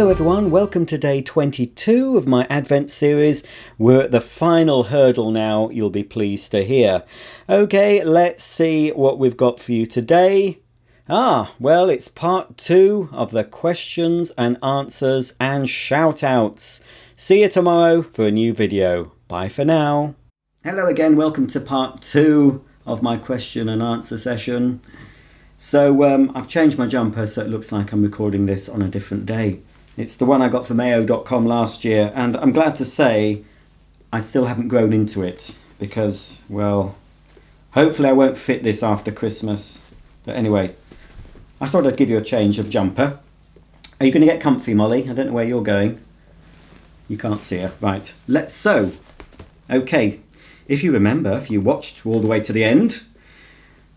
Hello everyone, welcome to day 22 of my Advent series. We're at the final hurdle now, you'll be pleased to hear. Okay, let's see what we've got for you today. Well, it's part 2 of the questions and answers and shout-outs. See you tomorrow for a new video. Bye for now. Hello again, welcome to part 2 of my question and answer session. So I've changed my jumper so it looks like I'm recording this on a different day. It's the one I got from AO.com last year, and I'm glad to say I still haven't grown into it because, well, hopefully I won't fit this after Christmas. But anyway, I thought I'd give you a change of jumper. Are you going to get comfy, Molly? I don't know where you're going. You can't see her. Right, let's sew. Okay, if you remember, if you watched all the way to the end,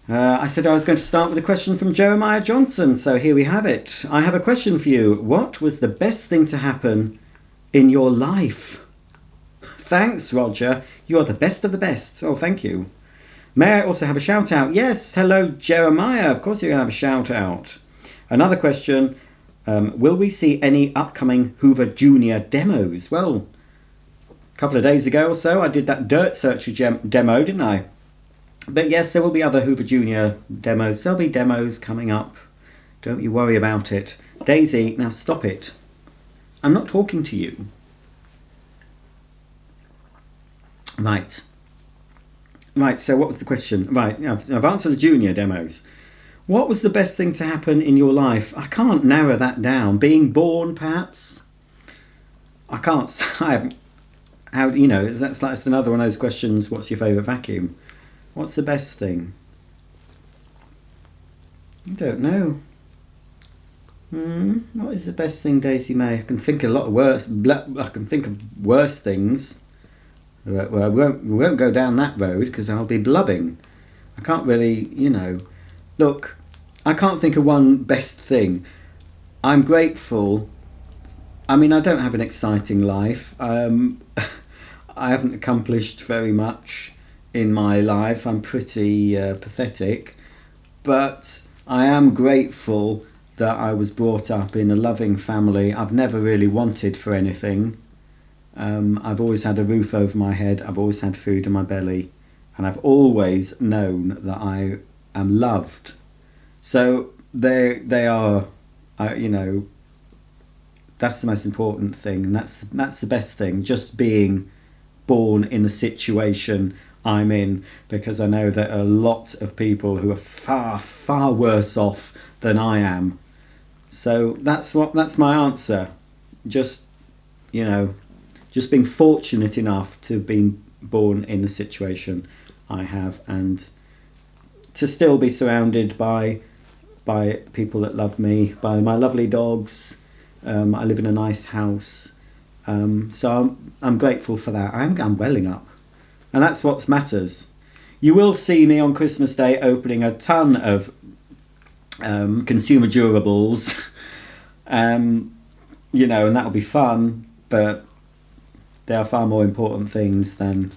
I said I was going to start with a question from Jeremiah Johnson, so here we have it. I have a question for you. What was the best thing to happen in your life? Thanks, Roger. You are the best of the best. Oh, thank you. May I also have a shout out? Yes, hello, Jeremiah. Of course you're going to have a shout out. Another question. Will we see any upcoming Hoover Junior demos? Well, a couple of days ago or so, I did that Dirt Searcher demo, didn't I? But yes, there will be other Hoover Junior demos. There'll be demos coming up. Don't you worry about it. Daisy, now stop it. I'm not talking to you. Right, so what was the question? Right, I've answered the Junior demos. What was the best thing to happen in your life? I can't narrow that down. Being born, perhaps? I can't, I haven't, how, you know, that's another one of those questions, what's your favourite vacuum? What's the best thing? I don't know. What is the best thing, Daisy May? I can think of a lot of worse. I can think of worse things. Well, we won't go down that road because I'll be blubbing. I can't really, you know. Look, I can't think of one best thing. I'm grateful. I mean, I don't have an exciting life. I haven't accomplished very much in my life. I'm pretty pathetic, but I am grateful that I was brought up in a loving family. I've never really wanted for anything. I've always had a roof over my head, I've always had food in my belly, and I've always known that I am loved. So they are, you know, that's the most important thing, and that's the best thing, just being born in the situation I'm in, because I know there are a lot of people who are far, far worse off than I am. So that's my answer. Just, you know, just being fortunate enough to have been born in the situation I have, and to still be surrounded by people that love me, by my lovely dogs. I live in a nice house, so I'm grateful for that. I'm welling up. And that's what matters. You will see me on Christmas Day opening a ton of consumer durables, you know, and that'll be fun, but there are far more important things than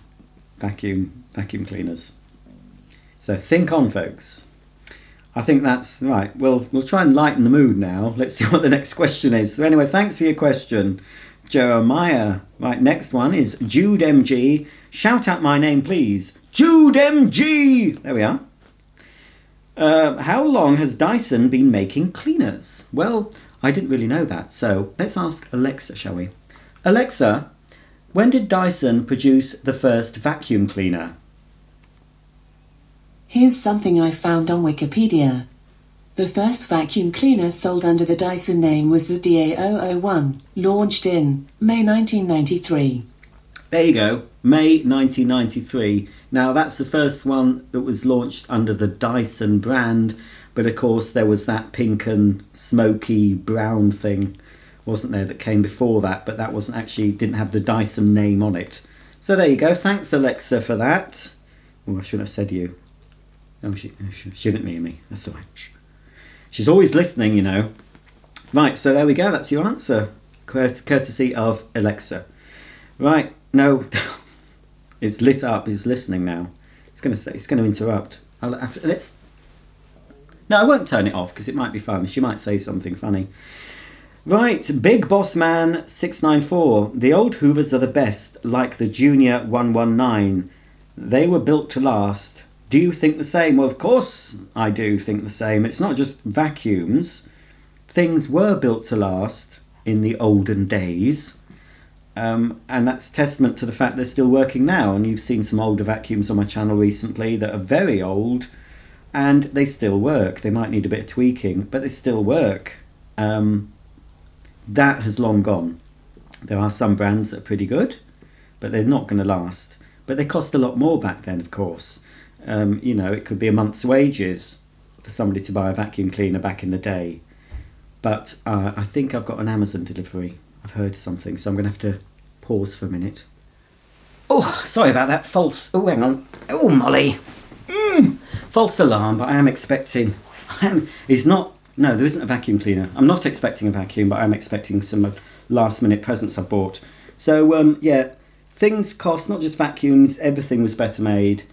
vacuum cleaners. So think on, folks. I think that's right. We'll try and lighten the mood now. Let's see what the next question is. So anyway, thanks for your question, Jeremiah. Right, next one is Jude MG. Shout out my name, please. Jude MG! There we are. How long has Dyson been making cleaners? Well, I didn't really know that, so let's ask Alexa, shall we? Alexa, when did Dyson produce the first vacuum cleaner? Here's something I found on Wikipedia. The first vacuum cleaner sold under the Dyson name was the DA001, launched in May 1993. There you go, May 1993. Now that's the first one that was launched under the Dyson brand, but of course there was that pink and smoky brown thing, wasn't there, that came before that, but that wasn't actually, didn't have the Dyson name on it. So there you go, thanks Alexa for that. Oh, I shouldn't have said you. Oh, she didn't mean me, that's all right. She's always listening, you know. Right, so there we go, that's your answer, courtesy of Alexa. Right, no, it's lit up, it's listening now. It's going to interrupt. No, I won't turn it off because it might be fun. She might say something funny. Right, Big Boss Man 694. The old Hoovers are the best, like the Junior 119. They were built to last. Do you think the same? Well, of course I do think the same. It's not just vacuums. Things were built to last in the olden days. And that's testament to the fact they're still working now. And you've seen some older vacuums on my channel recently that are very old, and they still work. They might need a bit of tweaking, but they still work. That has long gone. There are some brands that are pretty good, but they're not going to last. But they cost a lot more back then, of course. You know, it could be a month's wages for somebody to buy a vacuum cleaner back in the day. But I think I've got an Amazon delivery. I've heard something, so I'm going to have to pause for a minute. Oh, sorry about that. False. Oh, hang on. Oh, Molly. False alarm, but I am expecting. It's not. No, there isn't a vacuum cleaner. I'm not expecting a vacuum, but I'm expecting some last-minute presents I bought. So, yeah, things cost, not just vacuums, everything was better made,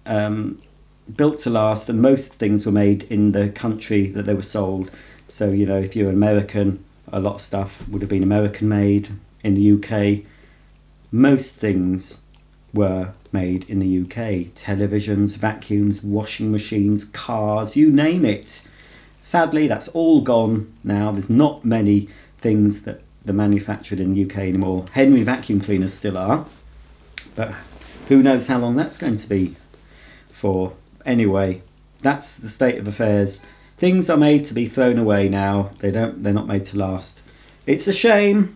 built to last, and most things were made in the country that they were sold. So, you know, if you're American, a lot of stuff would have been American-made. In the UK, most things were made in the UK. Televisions, vacuums, washing machines, cars, you name it. Sadly, that's all gone now. There's not many things that are manufactured in the UK anymore. Henry vacuum cleaners still are, but who knows how long that's going to be for. Anyway, that's the state of affairs. Things are made to be thrown away now. They're not made to last. It's a shame,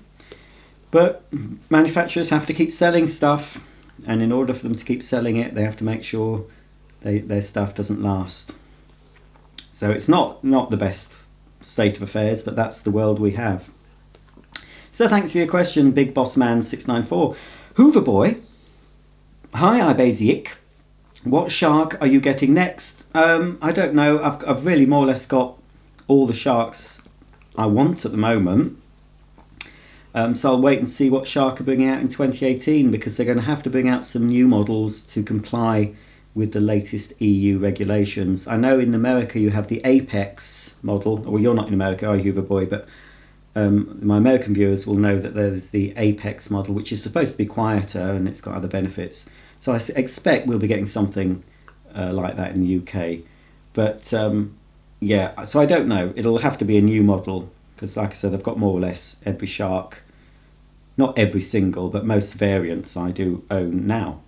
but manufacturers have to keep selling stuff, and in order for them to keep selling it, they have to make sure their stuff doesn't last. So it's not the best state of affairs, but that's the world we have. So thanks for your question, Big Boss Man 694. Hoover Boy, hi ibaisaic. What shark are you getting next? I don't know. I've really more or less got all the sharks I want at the moment. So I'll wait and see what shark are bringing out in 2018, because they're going to have to bring out some new models to comply with the latest EU regulations. I know in America you have the Apex model. Well, you're not in America, are you, Hoover Boy? But my American viewers will know that there's the Apex model, which is supposed to be quieter and it's got other benefits. So I expect we'll be getting something like that in the UK. But yeah, so I don't know. It'll have to be a new model, because like I said, I've got more or less every shark. Not every single, but most variants I do own now.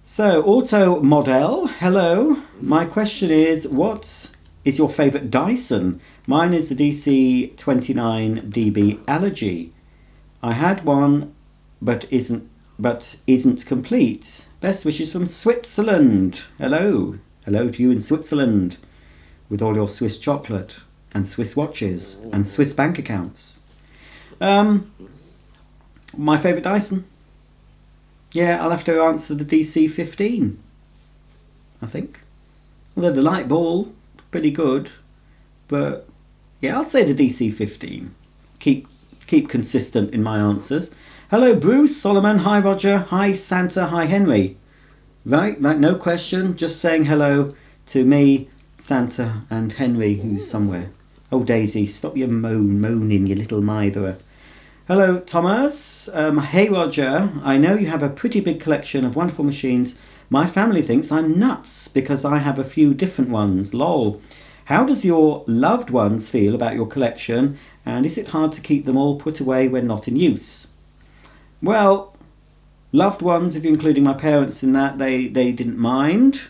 So, Auto Model, hello. My question is, what is your favourite Dyson? Mine is the DC29DB Allergy. I had one, but isn't complete. Best wishes from Switzerland. Hello. Hello to you in Switzerland, with all your Swiss chocolate and Swiss watches and Swiss bank accounts. My favourite Dyson? Yeah, I'll have to answer the DC15, I think. Although the light ball, pretty good. But yeah, I'll say the DC15. Keep consistent in my answers. Hello, Bruce, Solomon, hi Roger, hi Santa, hi Henry. Right, no question, just saying hello to me, Santa, and Henry, who's somewhere. Oh, Daisy, stop your moaning, you little mitherer. Hello, Thomas. Hey, Roger. I know you have a pretty big collection of wonderful machines. My family thinks I'm nuts because I have a few different ones. Lol. How does your loved ones feel about your collection, and is it hard to keep them all put away when not in use? Well, loved ones, if you're including my parents in that, they didn't mind.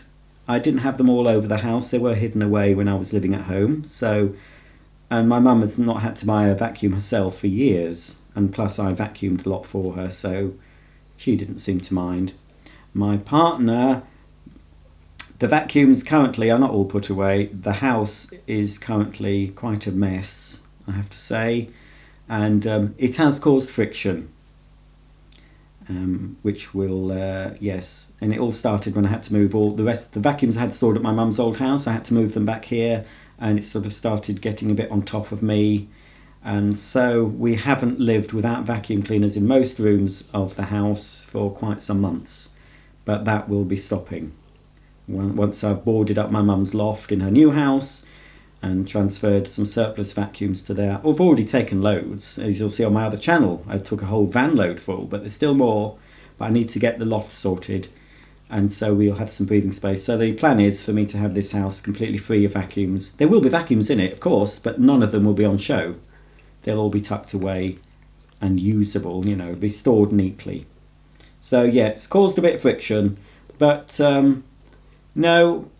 I didn't have them all over the house. They were hidden away when I was living at home. So, and my mum has not had to buy a vacuum herself for years. And plus I vacuumed a lot for her, so she didn't seem to mind. My partner, the vacuums currently are not all put away. The house is currently quite a mess, I have to say, and it has caused friction, which will, yes, and it all started when I had to move all the vacuums I had stored at my mum's old house. I had to move them back here, and it sort of started getting a bit on top of me. And so we haven't lived without vacuum cleaners in most rooms of the house for quite some months. But that will be stopping. Once I've boarded up my mum's loft in her new house, and transferred some surplus vacuums to there. I've already taken loads, as you'll see on my other channel. I took a whole van load full, but there's still more. But I need to get the loft sorted, and so we'll have some breathing space. So the plan is for me to have this house completely free of vacuums. There will be vacuums in it, of course, but none of them will be on show. They'll all be tucked away and usable, you know, be stored neatly. So yeah, it's caused a bit of friction, but no,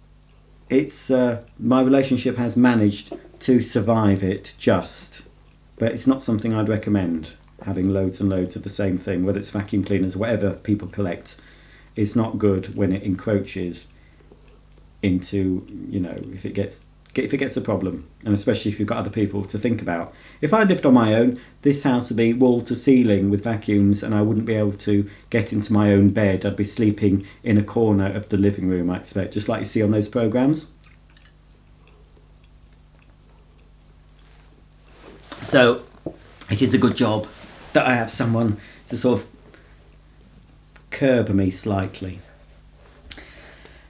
it's my relationship has managed to survive it just, but it's not something I'd recommend, having loads and loads of the same thing, whether it's vacuum cleaners, whatever people collect. It's not good when it encroaches into, you know, if it gets a problem, and especially if you've got other people to think about. If I lived on my own, this house would be wall to ceiling with vacuums, and I wouldn't be able to get into my own bed. I'd be sleeping in a corner of the living room, I expect, just like you see on those programs. So it is a good job that I have someone to sort of curb me slightly.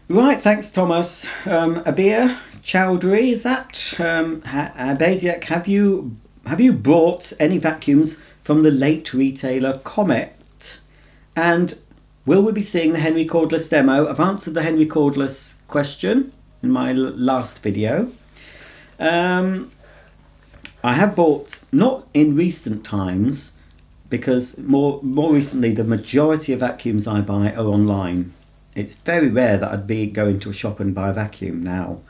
Right, thanks Thomas. A beer, Chowdhury, is that? ibaisaic, have you bought any vacuums from the late retailer Comet? And will we be seeing the Henry Cordless demo? I've answered the Henry Cordless question in my last video. I have bought, not in recent times, because more recently the majority of vacuums I buy are online. It's very rare that I'd be going to a shop and buy a vacuum now.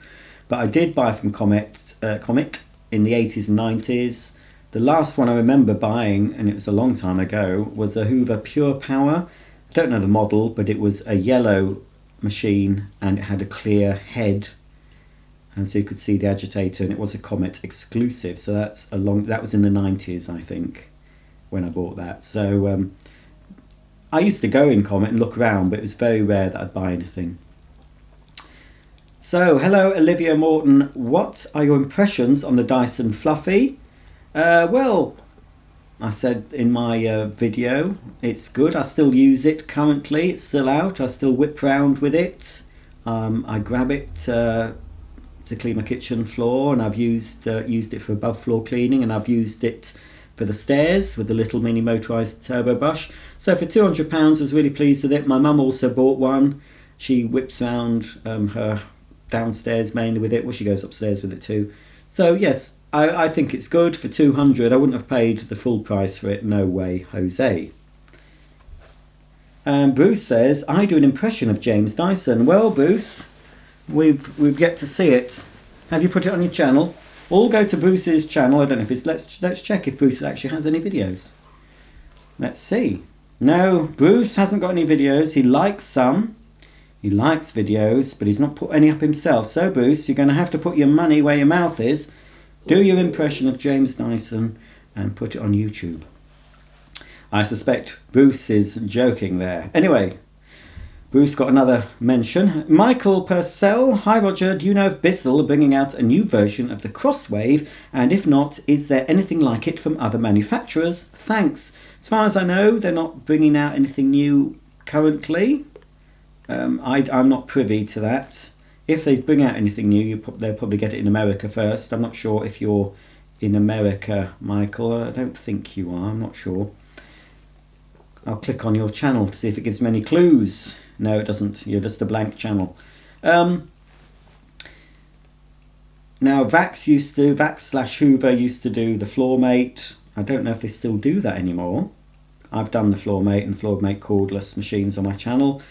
But I did buy from Comet in the 80s and 90s. The last one I remember buying, and it was a long time ago, was a Hoover Pure Power. I don't know the model, but it was a yellow machine and it had a clear head, and so you could see the agitator, and it was a Comet exclusive. So that was in the 90s, I think, when I bought that. So I used to go in Comet and look around, but it was very rare that I'd buy anything. So, hello Olivia Morton, what are your impressions on the Dyson Fluffy? Well, I said in my video, it's good. I still use it currently, it's still out. I still whip around with it. I grab it to clean my kitchen floor, and I've used it for above floor cleaning, and I've used it for the stairs with the little mini motorised turbo brush. So for £200 I was really pleased with it. My mum also bought one. She whips around her downstairs mainly with it. Well, she goes upstairs with it too. So yes, I think it's good. For 200 I wouldn't have paid the full price for it, no way, Jose. Bruce says, I do an impression of James Dyson. Well, Bruce, we've yet to see it. Have you put it on your channel? All go to Bruce's channel. I don't know if it's, let's check if Bruce actually has any videos. Let's see. No, Bruce hasn't got any videos. He likes some. He likes videos, but he's not put any up himself. So Bruce, you're going to have to put your money where your mouth is. Do your impression of James Dyson and put it on YouTube. I suspect Bruce is joking there. Anyway, Bruce got another mention. Michael Purcell, hi Roger, do you know if Bissell are bringing out a new version of the Crosswave? And if not, is there anything like it from other manufacturers? Thanks. As far as I know, they're not bringing out anything new currently. I'm not privy to that. If they bring out anything new, they'll probably get it in America first. I'm not sure if you're in America, Michael. I don't think you are, I'm not sure. I'll click on your channel to see if it gives me any clues. No, it doesn't. You're just a blank channel. Now, Vax/Hoover used to do the Floormate. I don't know if they still do that anymore. I've done the Floormate and Floormate cordless machines on my channel.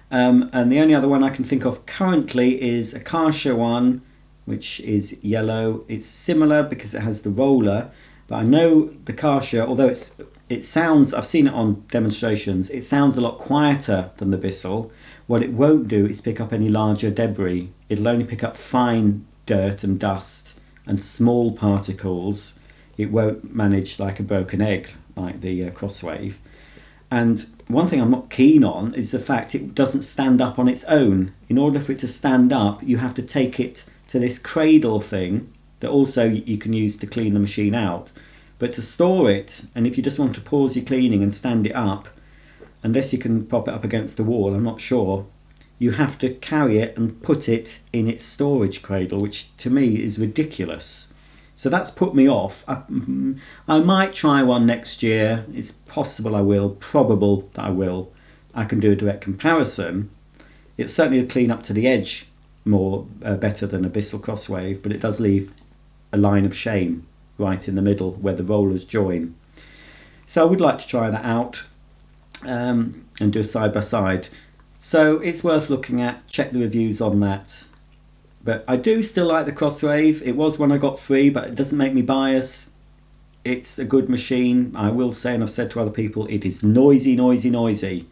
And the only other one I can think of currently is a Karcher one, which is yellow. It's similar because it has the roller, but I know the Karcher, although it sounds, I've seen it on demonstrations, it sounds a lot quieter than the Bissell. What it won't do is pick up any larger debris. It'll only pick up fine dirt and dust and small particles. It won't manage like a broken egg like the Crosswave. And one thing I'm not keen on is the fact it doesn't stand up on its own. In order for it to stand up, you have to take it to this cradle thing that also you can use to clean the machine out. But to store it, and if you just want to pause your cleaning and stand it up, unless you can prop it up against the wall, I'm not sure, you have to carry it and put it in its storage cradle, which to me is ridiculous. So that's put me off. I might try one next year. It's possible I will, probable that I will. I can do a direct comparison. It's certainly a clean up to the edge more better than a Bissell Crosswave, but it does leave a line of shame right in the middle where the rollers join. So I would like to try that out and do a side by side. So it's worth looking at. Check the reviews on that. But I do still like the Crosswave. It was one I got free, but it doesn't make me biased. It's a good machine. I will say, and I've said to other people, it is noisy, noisy, noisy.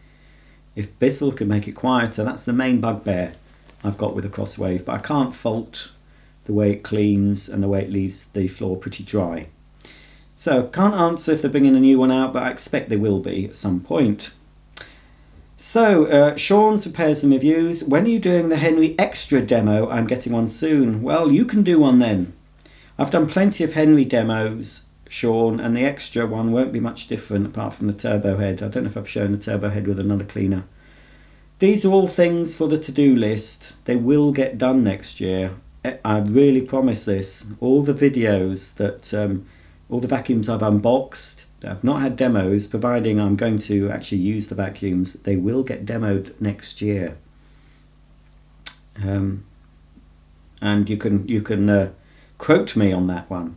If Bissell can make it quieter, that's the main bugbear I've got with the Crosswave. But I can't fault the way it cleans and the way it leaves the floor pretty dry. So can't answer if they're bringing a new one out, but I expect they will be at some point. So, Sean's repairs and reviews. When are you doing the Henry Extra demo? I'm getting one soon. Well, you can do one then. I've done plenty of Henry demos, Sean, and the Extra one won't be much different apart from the turbo head. I don't know if I've shown the turbo head with another cleaner. These are all things for the to-do list. They will get done next year. I really promise this. All the videos that, all the vacuums I've unboxed, I've not had demos, providing I'm going to actually use the vacuums. They will get demoed next year, and you can quote me on that one.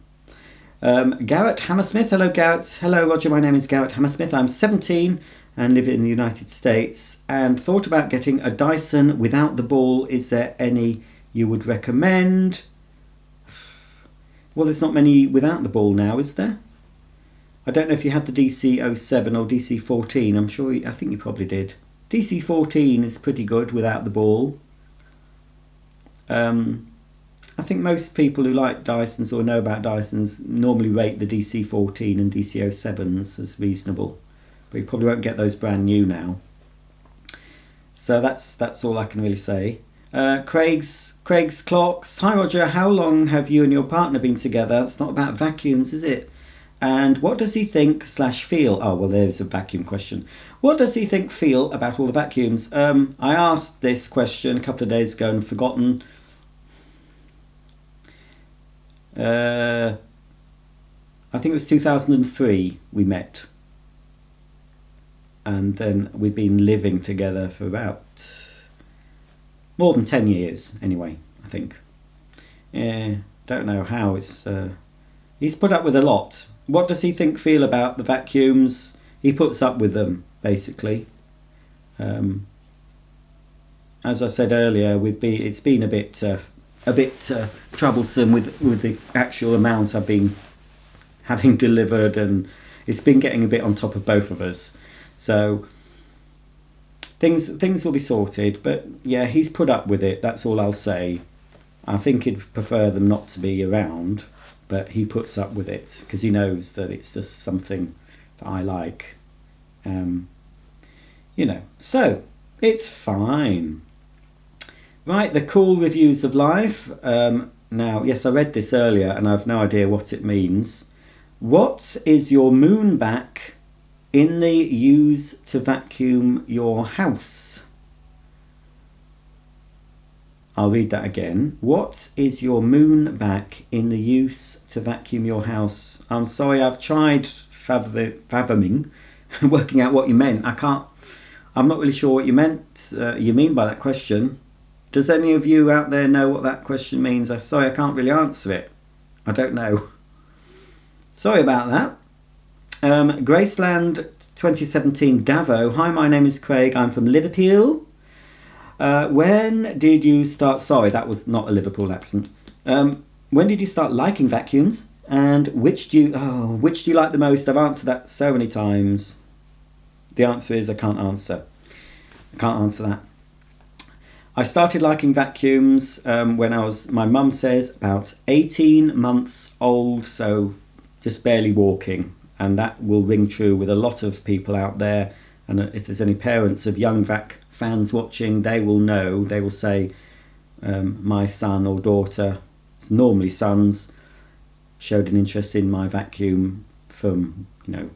Garrett Hammersmith. Hello, Garrett. Hello, Roger. My name is Garrett Hammersmith. I'm 17 and live in the United States, and thought about getting a Dyson without the ball. Is there any you would recommend? Well, there's not many without the ball now, is there? I don't know if you had the DC07 or DC14. I think you probably did. DC14 is pretty good without the ball. I think most people who like Dysons or know about Dysons normally rate the DC14 and DC07s as reasonable. But you probably won't get those brand new now. So that's all I can really say. Craig's Clocks. Hi Roger, how long have you and your partner been together? It's not about vacuums, is it? And what does he think / feel? Oh, well, there's a vacuum question. What does he feel about all the vacuums? I asked this question a couple of days ago and forgotten. I think it was 2003 we met. And then we've been living together for about more than 10 years, anyway, I think. Don't know how. He's put up with a lot. What does he feel about the vacuums? He puts up with them, basically. As I said earlier, it's been a bit troublesome with the actual amount I've been having delivered, and it's been getting a bit on top of both of us. So things will be sorted, but yeah, he's put up with it. That's all I'll say. I think he'd prefer them not to be around, but he puts up with it because he knows that it's just something that I like. So it's fine. Right, the cool reviews of life. Now, yes, I read this earlier and I've no idea what it means. What is your moon back in the use to vacuum your house? I'll read that again. What is your moon back in the use to vacuum your house? I'm sorry, I've tried fathoming, working out what you meant. I'm not really sure what you mean by that question. Does any of you out there know what that question means? I'm sorry, I can't really answer it. I don't know. Sorry about that. Graceland 2017 Davo. Hi, my name is Craig. I'm from Liverpool. When did you start... Sorry, that was not a Liverpool accent. When did you start liking vacuums? And which do you like the most? I've answered that so many times. The answer is I can't answer. I can't answer that. I started liking vacuums when I was, my mum says, about 18 months old, so just barely walking. And that will ring true with a lot of people out there. And if there's any parents of young vac fans watching, they will know. They will say, my son or daughter, it's normally sons, showed an interest in my vacuum from,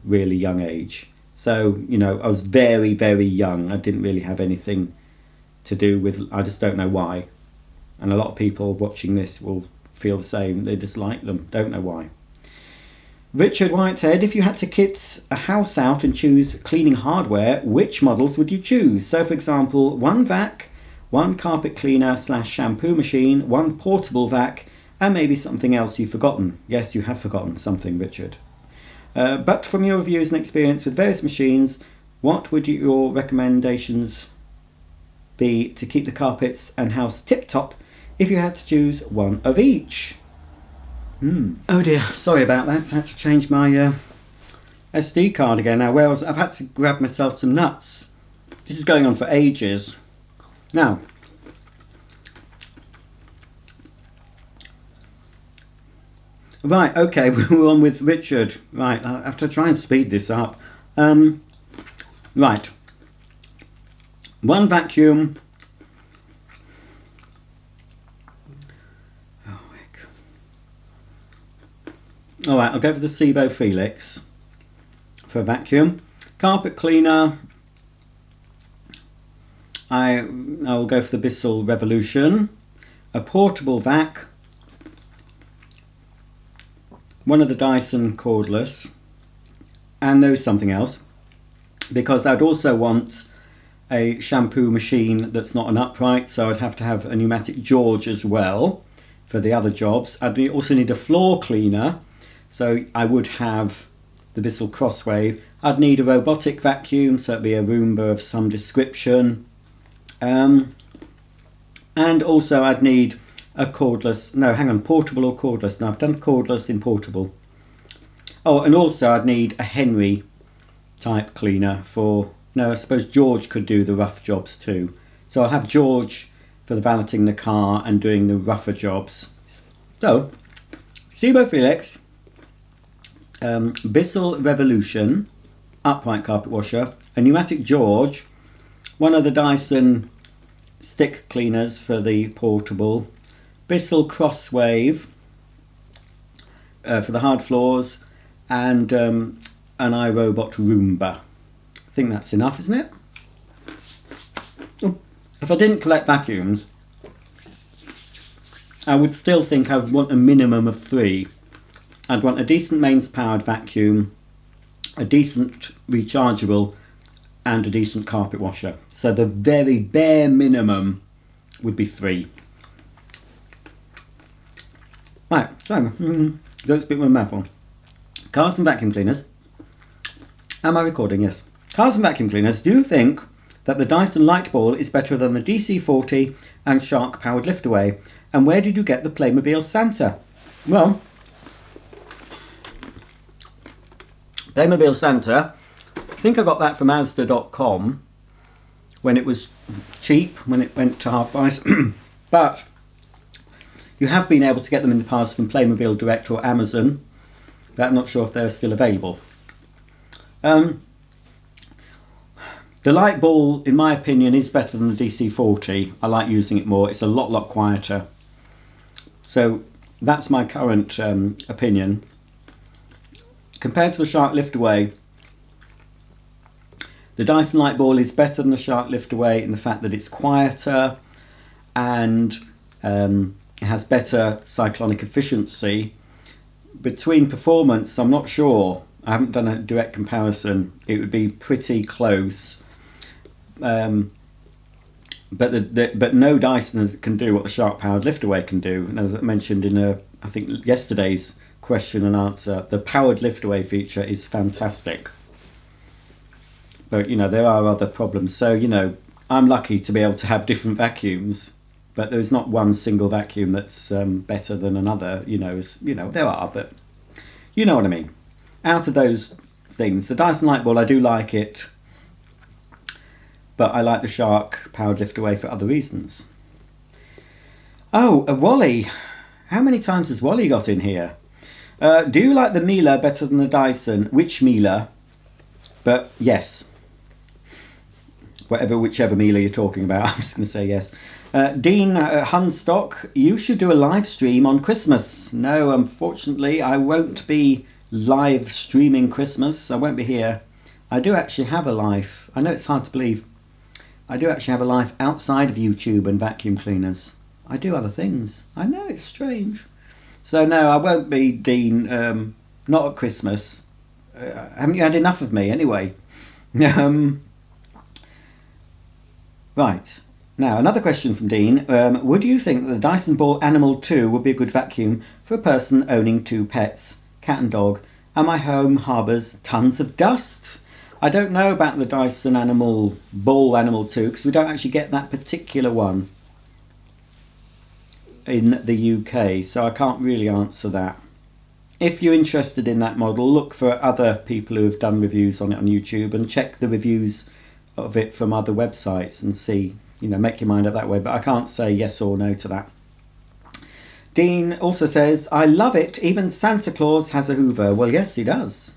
really young age. So, I was very, very young. I didn't really have anything to do with, I just don't know why. And a lot of people watching this will feel the same. They dislike them, don't know why. Richard Whitehead, if you had to kit a house out and choose cleaning hardware, which models would you choose? So for example, one vac, one carpet cleaner / shampoo machine, one portable vac, and maybe something else you've forgotten. Yes, you have forgotten something, Richard. But from your reviews and experience with various machines, what would your recommendations be to keep the carpets and house tip-top if you had to choose one of each? Oh dear, sorry about that. I had to change my SD card again now. I've had to grab myself some nuts. This is going on for ages. Now, right, okay, we're on with Richard. Right, I have to try and speed this up. Right. One vacuum. Oh, heck. All right, I'll go for the Sebo Felix for a vacuum. Carpet cleaner. I will go for the Bissell Revolution. A portable vac. One of the Dyson cordless. And there is something else, because I'd also want a shampoo machine that's not an upright, so I'd have to have a pneumatic George as well for the other jobs. I'd also need a floor cleaner, so I would have the Bissell Crosswave. I'd need a robotic vacuum, so it'd be a Roomba of some description. And also I'd need a cordless, no hang on, portable or cordless. No, I've done cordless in portable. Oh, and also I'd need a Henry type cleaner for, no, I suppose George could do the rough jobs too. So I'll have George for the valeting the car and doing the rougher jobs. So, Sebo Felix, Bissell Revolution, upright carpet washer, a pneumatic George, one of the Dyson stick cleaners for the portable, Bissell Crosswave for the hard floors, and an iRobot Roomba. I think that's enough, isn't it? Oh, if I didn't collect vacuums, I would still think I would want a minimum of 3. I'd want a decent mains powered vacuum, a decent rechargeable, and a decent carpet washer. So the very bare minimum would be 3. Right, so don't spit my mouth on. Cars and vacuum cleaners. Am I recording? Yes. Cars and vacuum cleaners. Do you think that the Dyson Lightball is better than the DC40 and Shark powered liftaway? And where did you get the Playmobil Santa? Well, Playmobil Santa, I think I got that from Asda.com when it was cheap, when it went to half price. But you have been able to get them in the past from Playmobil Direct or Amazon. But I'm not sure if they're still available. The light ball, in my opinion, is better than the DC40. I like using it more. It's a lot quieter. So that's my current opinion. Compared to the Shark Liftaway, the Dyson light ball is better than the Shark Liftaway in the fact that it's quieter and it has better cyclonic efficiency. Between performance, I'm not sure. I haven't done a direct comparison. It would be pretty close. But no Dyson can do what the Shark powered liftaway can do. And as I mentioned in I think yesterday's question and answer, the powered liftaway feature is fantastic. But you know, there are other problems. So you know, I'm lucky to be able to have different vacuums, but there's not one single vacuum that's better than another. You know, there are, but you know what I mean. Out of those things, the Dyson Lightball, I do like it, but I like the Shark powered liftaway for other reasons. Oh, Wally. How many times has Wally got in here? Do you like the Miele better than the Dyson? Which Miele? But yes. Whichever Miele you're talking about, I'm just going to say yes. Dean Hunstock, you should do a live stream on Christmas. No, unfortunately, I won't be live streaming Christmas. I won't be here. I do actually have a life. I know it's hard to believe. I do actually have a life outside of YouTube and vacuum cleaners. I do other things. I know, it's strange. So no, I won't be Dean, not at Christmas. Haven't you had enough of me anyway? Right, now another question from Dean. Would you think that the Dyson Ball Animal 2 would be a good vacuum for a person owning 2 pets, cat and dog, and my home harbours tons of dust? I don't know about the Dyson Ball Animal 2 because we don't actually get that particular one in the UK, so I can't really answer that. If you're interested in that model, look for other people who have done reviews on it on YouTube and check the reviews of it from other websites and see, make your mind up that way, but I can't say yes or no to that. Dean also says, I love it, even Santa Claus has a Hoover. Well, yes, he does.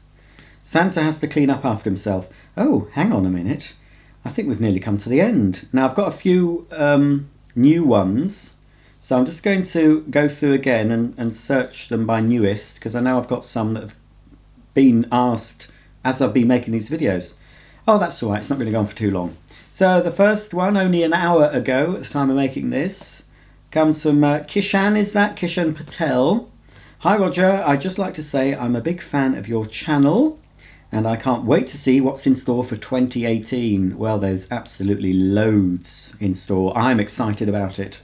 Santa has to clean up after himself. Oh, hang on a minute. I think we've nearly come to the end. Now, I've got a few new ones, so I'm just going to go through again and search them by newest, because I know I've got some that have been asked as I've been making these videos. Oh, that's all right. It's not going to go on for too long. So the first one, only an hour ago at the time of making this, comes from Kishan. Is that Kishan Patel? Hi, Roger. I'd just like to say I'm a big fan of your channel, and I can't wait to see what's in store for 2018. Well, there's absolutely loads in store. I'm excited about it.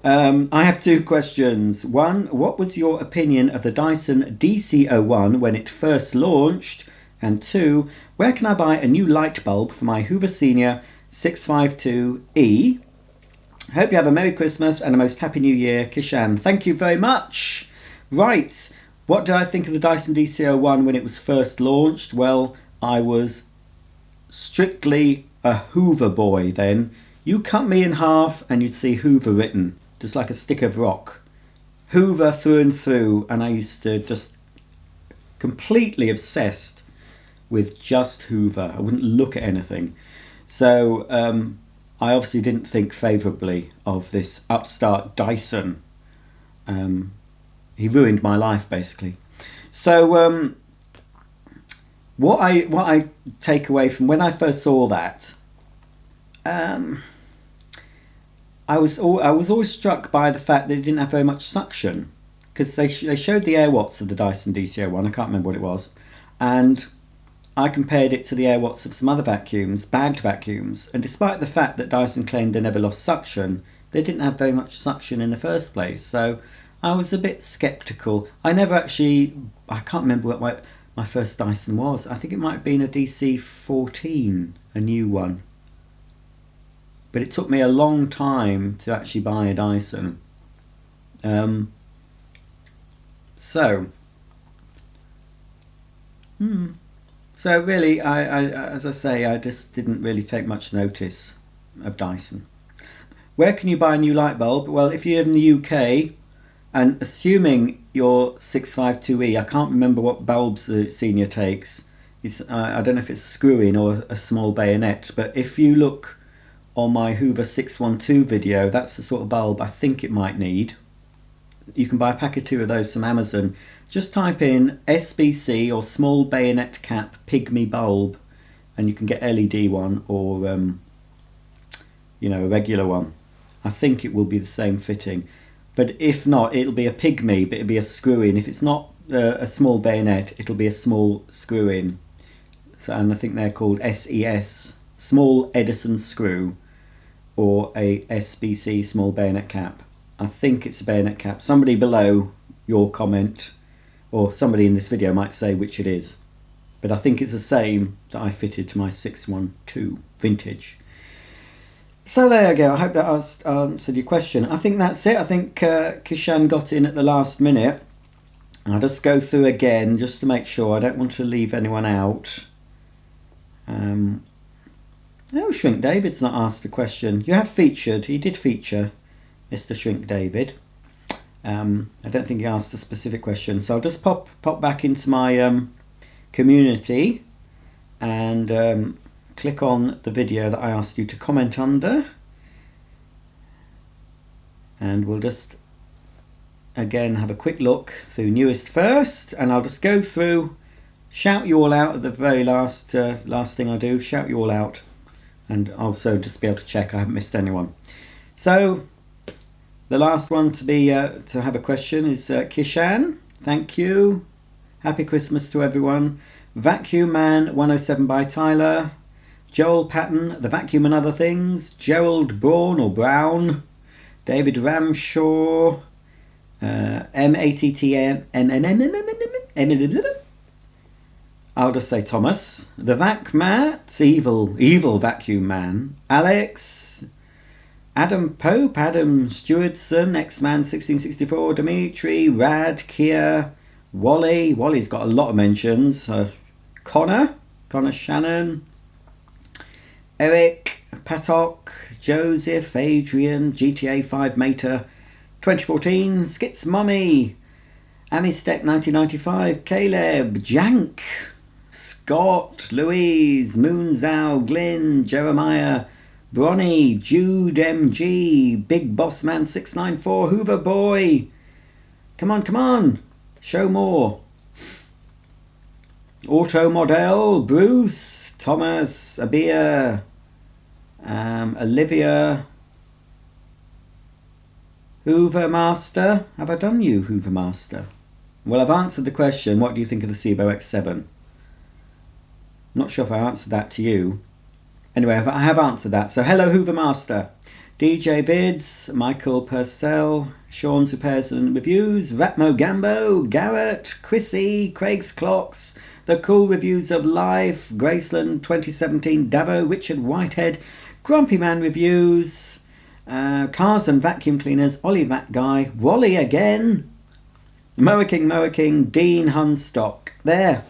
I have 2 questions. One, what was your opinion of the Dyson DC01 when it first launched? And 2, where can I buy a new light bulb for my Hoover Senior 652E? Hope you have a Merry Christmas and a most Happy New Year, Kishan. Thank you very much. Right, what did I think of the Dyson DC01 when it was first launched? Well, I was strictly a Hoover boy then. You cut me in half and you'd see Hoover written, just like a stick of rock. Hoover through and through, and I used to just completely obsessed with just Hoover. I wouldn't look at anything. So I obviously didn't think favourably of this upstart Dyson. He ruined my life basically. So what I take away from when I first saw that, I was always struck by the fact that it didn't have very much suction, because they showed the air watts of the Dyson DC01. I can't remember what it was, and I compared it to the air watts of some other vacuums, bagged vacuums, and despite the fact that Dyson claimed they never lost suction, they didn't have very much suction in the first place. So I was a bit sceptical. I can't remember what my first Dyson was. I think it might have been a DC14, a new one. But it took me a long time to actually buy a Dyson. So really, I as I say, I just didn't really take much notice of Dyson. Where can you buy a new light bulb? Well, if you're in the UK, and assuming your 652E, I can't remember what bulbs the Senior takes. I don't know if it's a screw-in or a small bayonet, but if you look on my Hoover 612 video, that's the sort of bulb I think it might need. You can buy a pack of 2 of those from Amazon. Just type in SBC or small bayonet cap pygmy bulb, and you can get LED one or a regular one. I think it will be the same fitting, but if not, it'll be a pygmy, but it'll be a screw-in. If it's not a small bayonet, it'll be a small screw-in. So, and I think they're called SES, small Edison screw, or a SBC small bayonet cap. I think it's a bayonet cap. Somebody below your comment, or somebody in this video, might say which it is, but I think it's the same that I fitted to my 612 vintage. So there you go. I hope that answered your question. I think that's it. I think Kishan got in at the last minute. I'll just go through again just to make sure. I don't want to leave anyone out. Oh, Shrink David's not asked a question. You have featured. He did feature Mr. Shrink David. I don't think he asked a specific question, so I'll just pop back into my community and click on the video that I asked you to comment under, and we'll just again have a quick look through newest first, and I'll just go through, shout you all out at the very last thing I do, shout you all out and also just be able to check I haven't missed anyone. So the last one to be to have a question is Kishan. Thank you. Happy Christmas to everyone. Vacuum Man 107 by Tyler. Joel Patton, The Vacuum and Other Things. Gerald Braun or Brown. David Ramshaw. MATTM. I'll just say Thomas. The Vac Matt. Evil Vacuum Man. Alex. Adam Pope. Adam Stewardson. X-Man 1664. Dimitri. Rad. Kia. Wally's got a lot of mentions. Connor Shannon, Eric Patok, Joseph, Adrian, GTA 5 Mater 2014, Skits Mummy, Amistec 1995, Caleb, Jank, Scott, Louise, Moonzow, Glyn, Jeremiah, Bronny, Jude MG, Big Boss Man 694, Hoover Boy. Come on. Show more. Auto Model, Bruce, Thomas, Abia, Olivia, Hoover Master. Have I done you, Hoover Master? Well, I've answered the question, what do you think of the Cibo X7? Not sure if I answered that to you. Anyway, I have answered that. So hello, Hoover Master. DJ Vids, Michael Purcell, Sean's Repairs and Reviews, Ratmo Gambo, Garrett, Chrissy, Craig's Clocks, The Cool Reviews of Life, Graceland 2017, Davo, Richard Whitehead, Grumpy Man Reviews, Cars and Vacuum Cleaners, Ollie Vac Guy, Wally again, Moa King, Dean Hunstock. There.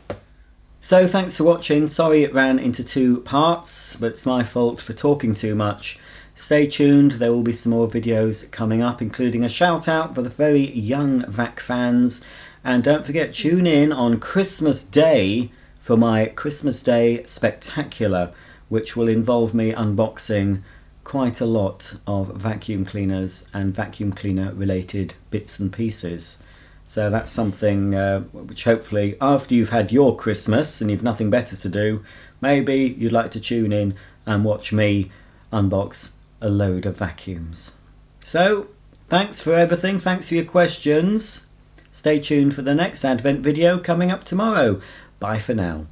So thanks for watching. Sorry it ran into 2 parts, but it's my fault for talking too much. Stay tuned, there will be some more videos coming up, including a shout out for the very young VAC fans. And don't forget, tune in on Christmas Day for my Christmas Day Spectacular, which will involve me unboxing quite a lot of vacuum cleaners and vacuum cleaner related bits and pieces. So that's something which hopefully after you've had your Christmas and you've nothing better to do, maybe you'd like to tune in and watch me unbox a load of vacuums. So thanks for everything, thanks for your questions. Stay tuned for the next Advent video coming up tomorrow. Bye for now.